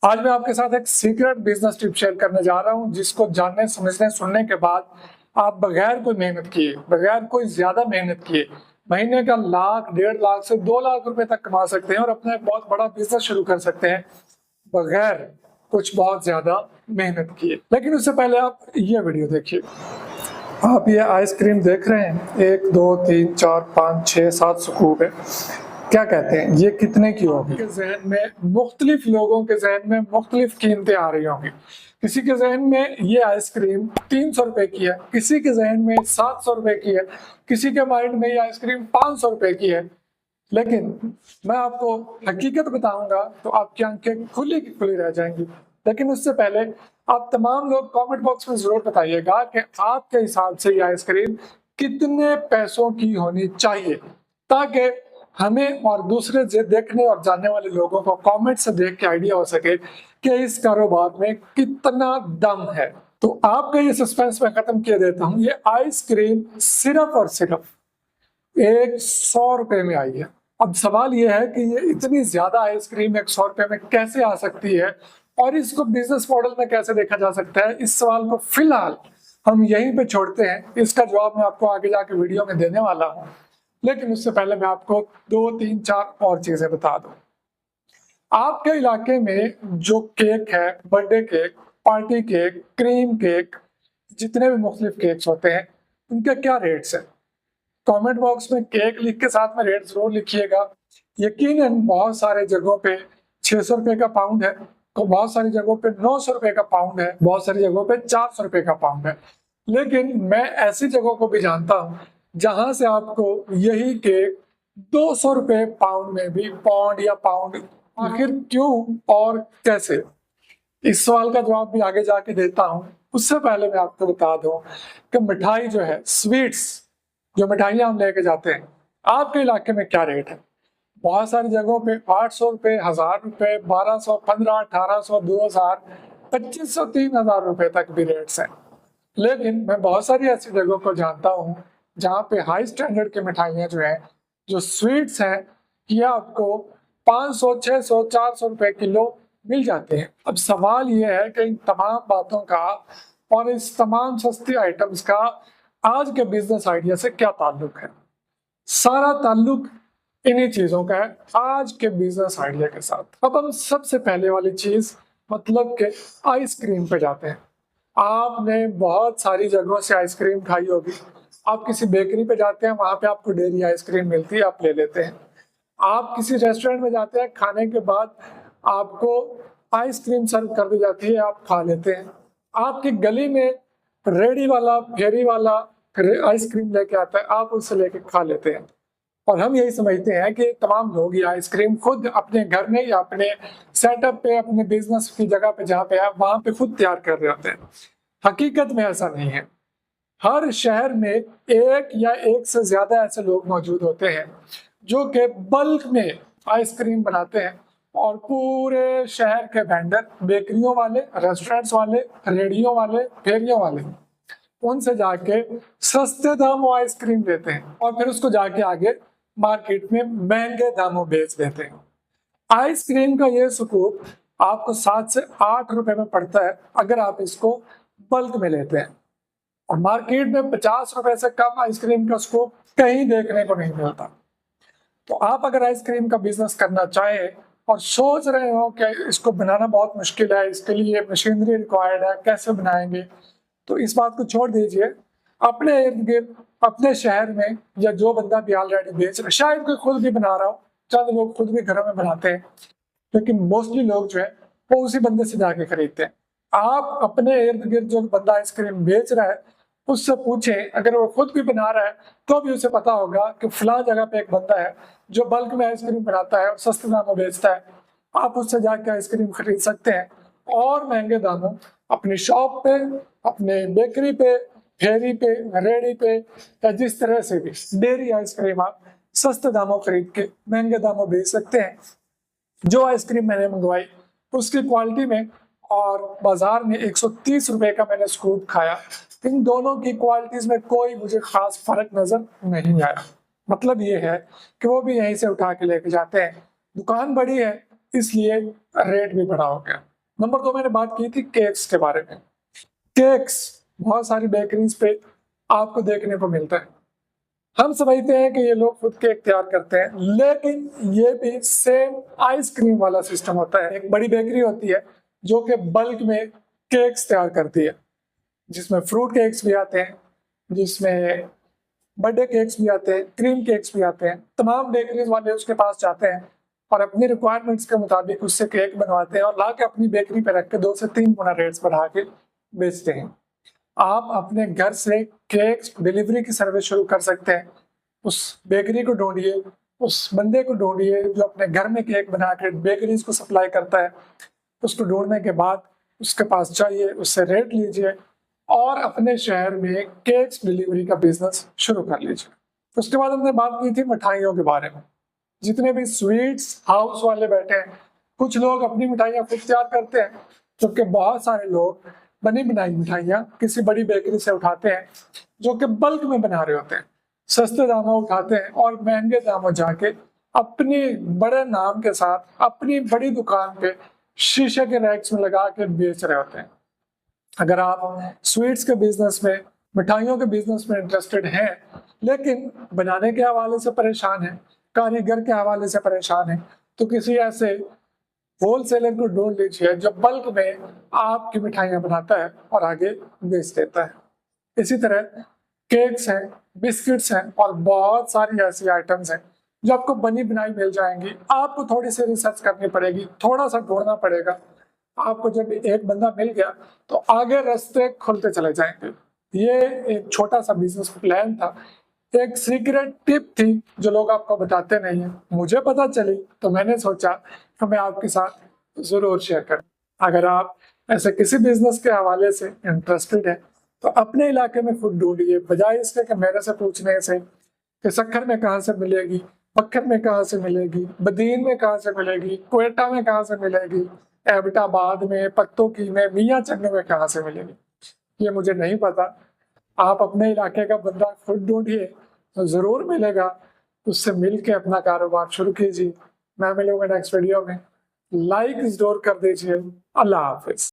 आज मैं आपके साथ एक सीक्रेट बिजनेस टिप शेयर करने जा रहा हूं, जिसको जानने समझने सुनने के बाद आप बगैर कोई मेहनत किए, बगैर कोई ज्यादा मेहनत किए महीने का लाख, 1.5 लाख से 2 लाख रुपए तक कमा सकते हैं और अपना एक बहुत बड़ा बिजनेस शुरू कर सकते हैं बगैर कुछ बहुत ज्यादा मेहनत किए। लेकिन उससे पहले आप ये वीडियो देखिए। आप ये आइसक्रीम देख रहे हैं, 1 2 3 4 5 6 7 स्कूप है। क्या कहते हैं, ये कितने की होगी? के जहन में मुख्तलिफ लोगों के जहन में मुख्तलिफ कीमतें आ रही होंगी। किसी के जहन में ये आइसक्रीम 300 रुपए की है, किसी के जहन में 700 रुपए की है, किसी के माइंड में ये आइसक्रीम 500 रुपए की है। लेकिन मैं आपको हकीकत बताऊंगा तो आपकी आंखें खुली की खुली रह जाएंगी। लेकिन उससे पहले आप तमाम लोग कमेंट बॉक्स में जरूर बताइएगा कि आपके हिसाब से ये आइसक्रीम कितने पैसों की होनी चाहिए, ताकि हमें और दूसरे देखने और जानने वाले लोगों को कमेंट से देख के आइडिया हो सके कि इस कारोबार में कितना दम है। तो आपका ये सस्पेंस मैं खत्म किए देता हूँ। ये आइसक्रीम सिर्फ और सिर्फ 100 रुपए में आई है। अब सवाल ये है कि ये इतनी ज्यादा आइसक्रीम 100 रुपए में कैसे आ सकती है और इसको बिजनेस मॉडल में कैसे देखा जा सकता है। इस सवाल को फिलहाल हम यहीं पे छोड़ते हैं। इसका जवाब मैं आपको आगे जाके वीडियो में देने वाला हूँ। लेकिन उससे पहले मैं आपको 2 3 4 और चीजें बता दूं। आपके इलाके में जो केक है, birthday cake, party cake, cream cake, जितने भी मुख्तलिफ केक्स होते हैं, उनके क्या रेट्स है? कमेंट बॉक्स में केक लिख के साथ में रेट जरूर लिखिएगा। यकीनन बहुत सारे जगहों पे 600 रुपए का पाउंड है, तो बहुत सारी जगहों पे 900 रुपए का पाउंड है, बहुत सारी जगहों पे 400 रुपए का पाउंड है। लेकिन मैं ऐसी जगहों को भी जानता हूँ जहां से आपको यही केक 200 रुपए पाउंड में भी, पाउंड या पाउंड, आखिर क्यों और कैसे, इस सवाल का जवाब भी आगे जाके देता हूँ। उससे पहले मैं आपको बता दूं कि मिठाई जो है, स्वीट्स, जो मिठाइयाँ हम लेके जाते हैं, आपके इलाके में क्या रेट है? बहुत सारी जगहों पे 800 रुपए, 1000 रुपए, 1200, 15, 1800, 2000, 2500, 3000 रुपए तक भी रेट्स हैं। लेकिन मैं बहुत सारी ऐसी जगहों को जानता हूँ जहाँ पे हाई स्टैंडर्ड की मिठाइयाँ जो है, जो स्वीट्स हैं, ये आपको 500, 600, 400 रुपए किलो मिल जाते हैं। अब सवाल ये है कि इन तमाम बातों का और इस तमाम सस्ती आइटम्स का आज के बिजनेस आइडिया से क्या ताल्लुक है? सारा ताल्लुक इन्हीं चीजों का है आज के बिजनेस आइडिया के साथ। अब हम सबसे पहले वाली चीज मतलब के आइसक्रीम पे जाते हैं। आपने बहुत सारी जगहों से आइसक्रीम खाई होगी। आप किसी बेकरी पे जाते हैं, वहां पे आपको डेयरी आइसक्रीम मिलती है, आप ले लेते हैं। आप किसी रेस्टोरेंट में जाते हैं, खाने के बाद आपको आइसक्रीम सर्व कर दी जाती है, आप खा लेते हैं। आपकी गली में रेडी वाला, फेरी वाला आइसक्रीम लेके आता है, आप उससे लेके खा लेते हैं। और हम यही समझते हैं कि तमाम लोग ये आइसक्रीम खुद अपने घर में या अपने सेटअप पे, अपने बिजनेस की जगह पे जहाँ पे है, वहां पे खुद तैयार कर रहे होते हैं। हकीकत में ऐसा नहीं है। हर शहर में एक या एक से ज्यादा ऐसे लोग मौजूद होते हैं जो कि बल्क में आइसक्रीम बनाते हैं और पूरे शहर के वेंडर, बेकरियों वाले, रेस्टोरेंट्स वाले, रेडियो वाले, फेरियों वाले, उनसे जाके सस्ते दामों आइसक्रीम लेते हैं और फिर उसको जाके आगे मार्केट में महंगे दामों बेच देते हैं। आइसक्रीम का ये स्कूप आपको 7 से 8 रुपए में पड़ता है अगर आप इसको बल्क में लेते हैं। और मार्केट में 50 रुपए से कम आइसक्रीम का स्कूप कहीं देखने को नहीं मिलता। तो आप अगर आइसक्रीम का बिजनेस करना चाहें और सोच रहे हो कि इसको बनाना बहुत मुश्किल है, इसके लिए मशीनरी रिक्वायर्ड है, कैसे बनाएंगे, तो इस बात को छोड़ दीजिए। अपने इर्द गिर्द, अपने शहर में, या जो बंदा भी ऑलरेडी बेच रहा है, शायद कोई खुद भी बना रहा हो, चंद लोग खुद भी घरों में बनाते हैं, लेकिन मोस्टली लोग जो है वो उसी बंदे से जाके खरीदते हैं। आप अपने इर्द गिर्द जो बंदा आइसक्रीम बेच रहा है उससे पूछें, अगर वो खुद भी बना रहा है तो भी उसे पता होगा कि फलां जगह पे एक बंदा है जो बल्क में आइसक्रीम बनाता है और सस्ते दामों बेचता है। आप उससे जाके आइसक्रीम खरीद सकते हैं और महंगे दामों अपनी शॉप पे, अपने बेकरी पे, फेरी पे, रेडी पे, या जिस तरह से भी डेयरी आइसक्रीम आप सस्ते दामों खरीद के महंगे दामों बेच सकते हैं। जो आइसक्रीम मैंने मंगवाई उसकी क्वालिटी में और बाजार में 130 रुपए का मैंने स्कूप खाया, इन दोनों की क्वालिटीज में कोई मुझे खास फर्क नजर नहीं आया। मतलब ये है कि वो भी यहीं से उठा के लेके जाते हैं। दुकान बड़ी है इसलिए रेट भी बड़ा हो गया। नंबर 2 मैंने बात की थी केक्स के बारे में। केक्स बहुत सारी बेकरीज पे आपको देखने को मिलता है। हम समझते हैं कि ये लोग खुद केक तैयार करते हैं, लेकिन ये भी सेम आइसक्रीम वाला सिस्टम होता है। एक बड़ी बेकरी होती है जो कि बल्क में केक्स तैयार करती है, जिसमें फ्रूट केक्स भी आते हैं, जिसमें बर्थडे केक्स भी आते हैं, क्रीम केक्स भी आते हैं। तमाम बेकरीज वाले उसके पास जाते हैं और अपनी रिक्वायरमेंट्स के मुताबिक उससे केक बनवाते हैं और ला के अपनी बेकरी पे रख के 2 से 3 गुना रेट्स बढ़ा के बेचते हैं। आप अपने घर से केक्स डिलीवरी की सर्विस शुरू कर सकते हैं। उस बेकरी को ढूंढिए, उस बंदे को ढूंढिए जो अपने घर में केक बना के बेकरीज को सप्लाई करता है। उसको ढूंढने के बाद उसके पास जाइए, उससे रेट लीजिए और अपने शहर में केक्स डिलीवरी का बिजनेस शुरू कर लीजिए। उसके बाद हमने बात की थी मिठाइयों के बारे में। जितने भी स्वीट्स हाउस वाले बैठे हैं, कुछ लोग अपनी मिठाइयाँ खुद तैयार करते हैं, जबकि बहुत सारे लोग बनी बनाई मिठाइयाँ किसी बड़ी बेकरी से उठाते हैं जो कि बल्क में बना रहे होते हैं। सस्ते दामों उठाते हैं और महंगे दामों जाके अपनी बड़े नाम के साथ अपनी बड़ी दुकान पे शीशे के रैक्स में लगा के बेच रहे होते हैं। अगर आप स्वीट्स के बिजनेस में, मिठाइयों के बिजनेस में इंटरेस्टेड हैं, लेकिन बनाने के हवाले से परेशान हैं, कारीगर के हवाले से परेशान हैं, तो किसी ऐसे होलसेलर को ढूंढ लीजिए जो बल्क में आपकी मिठाइयाँ बनाता है और आगे बेच देता है। इसी तरह केक्स हैं, बिस्किट्स हैं और बहुत सारी ऐसी आइटम्स हैं जो आपको बनी बनाई मिल जाएंगी। आपको थोड़ी सी रिसर्च करनी पड़ेगी, थोड़ा सा ढूंढना पड़ेगा। आपको जब एक बंदा मिल गया तो आगे रास्ते खुलते चले जाएंगे। ये एक छोटा सा बिजनेस प्लान था, एक सीक्रेट टिप थी जो लोग आपको बताते नहीं है। मुझे पता चली तो मैंने सोचा कि मैं आपके साथ जरूर शेयर करूं। अगर आप ऐसे किसी बिजनेस के हवाले से इंटरेस्टेड है तो अपने इलाके में खुद ढूंढिए, बजाय इसके कि मेरे से पूछने से कि सक्खर में कहाँ से मिलेगी, पक्खर में कहाँ से मिलेगी, बदीन में कहाँ से मिलेगी, क्वेटा में कहाँ से मिलेगी, एबटाबाद में, पत्तों में, मियाँ चन्नू में कहाँ से मिलेगी, ये मुझे नहीं पता। आप अपने इलाके का बंदा खुद ढूंढिए तो जरूर मिलेगा। उससे मिल के अपना कारोबार शुरू कीजिए। मैं मिलूंगा नेक्स्ट वीडियो में। लाइक जरूर कर दीजिए। अल्लाह हाफिज।